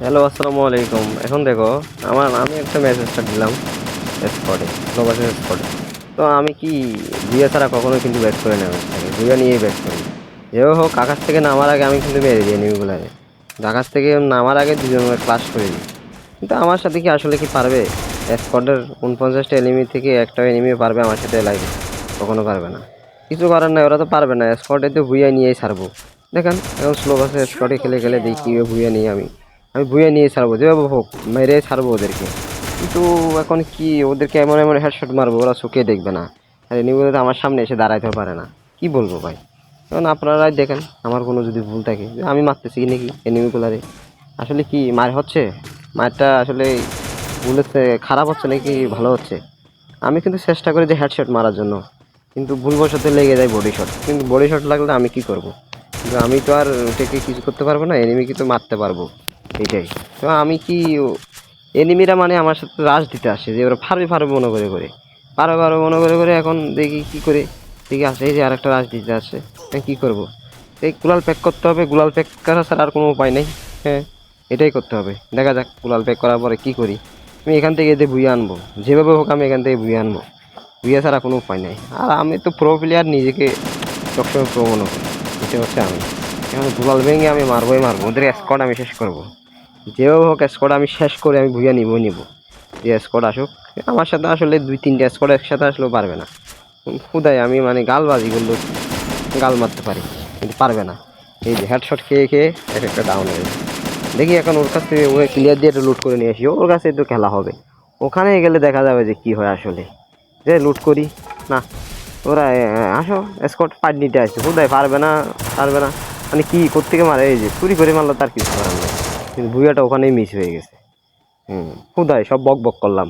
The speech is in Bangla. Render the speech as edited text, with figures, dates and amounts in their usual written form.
হ্যালো, আসসালামু আলাইকুম। এখন দেখো, আমি একটা মেসেজটা দিলাম স্কোয়াডে, প্রবাসের স্কোয়াডে। তো আমি কি ভুইয়া ছাড়া কখনো কিন্তু ব্যাট করি না ম্যাচ থেকে, ভুইয়া নিয়েই ব্যাট করি। যেও হোক, আকাশ থেকে নামার আগে আমি কিন্তু মেরে দিই এনিমিগুলারে। আকাশ থেকে নামার আগে দুজনের ক্লাস করে দিই। কিন্তু আমার সাথে কি আসলে কি পারবে? স্কোয়াডের 49টা এনিমি থেকে একটা এনিমি পারবে আমার সাথে লাইভ? কখনো পারবে না। কিছু করার নাই, ওরা তো পারবে না। স্কোয়াডে তো ভুইয়া নিয়েই ছাড়বো। দেখেন, এখন স্লো বাসে স্কোয়াডে খেলে খেলে দেখি কীভাবে ভুইয়া নিয়ে আমি ভুইয়া নিয়ে ছাড়বো, যেভাবে হোক মেরে ছাড়বো ওদেরকে। কিন্তু এখন কি ওদেরকে এমন এমন হেডশট মারবো, ওরা চোখে দেখবে না। আর এনিমিগুলো তো আমার সামনে এসে দাঁড়াইতেও পারে না। কি বলবো ভাই? এখন আপনারাই দেখেন, আমার কোনো যদি ভুল থাকে যে আমি মারতেছি কি নাকি এনিমিগুলারে, আসলে কি মার হচ্ছে, মারটা আসলে ভুল হচ্ছে, খারাপ হচ্ছে নাকি ভালো হচ্ছে? আমি কিন্তু চেষ্টা করি যে হেডশট মারার জন্য, কিন্তু ভুলবশত লেগে যায় বডি শট। কিন্তু বডি শট লাগলে আমি কি করব? কিন্তু আমি তো আর ওটাকে কিছু করতে পারবো না, এনিমিকে তো মারতে পারবো। এইটাই তো আমি কি এনিমিরা মানে আমার সাথে রাশ দিতে আসে যে ওরা পারবে পারবে মনে করে করে পারবে পারবে মনে করে করে এখন দেখি কি করে, দেখি আসে এই যে আরেকটা রাশ দিতে আসে। হ্যাঁ, কী করবো? এই গুলাল প্যাক করতে হবে, গুলাল প্যাক করা ছাড়া আর কোনো উপায় নেই। হ্যাঁ, এটাই করতে হবে। দেখা যাক গুলাল প্যাক করার পরে কী করি। আমি এখান থেকে এতে বুয়ে আনবো, যেভাবে হোক আমি এখান থেকে বুয়ে আনবো। বুয়ে ছাড়া কোনো উপায় নেই। আর আমি তো প্রো প্লেয়ার, নিজেকে সবসময় প্রো মনে করি। এটা হচ্ছে আমি। এখন গুলাল ভেঙে আমি মারবোই মারবো, ওদের স্কোয়াড আমি শেষ করবো। যেভাবে হোক স্কোয়াড আমি শেষ করে আমি ভুইয়া নিব। যে স্কোয়াড আসুক আমার সাথে, আসলে 2-3টা স্কোয়াড একসাথে আসলেও পারবে না। খুদাই আমি মানে গালবাজি করলেও গাল মারতে পারি, কিন্তু পারবে না। এই যে হেডশট খেয়ে খেয়ে এক একটা ডাউন হয়ে যায়। দেখি এখন ওর কাছ থেকে ওই ক্লিয়ার দিয়ে লুট করে নিয়ে আসি, ওর কাছে তো খেলা হবে। ওখানে গেলে দেখা যাবে যে কি হয় আসলে। যে লুট করি না, ওরা আসো স্কোয়াড ফাইট নিতে আসছে, খুদাই পারবে না, পারবে না। মানে কি কোত্থেকে মারে, এই যে চুরি করে মারলো তার কিছু করার নেই। কিন্তু ভুইয়াটা ওখানেই মিস হয়ে গেছে। খুদাই সব বক বক করলাম।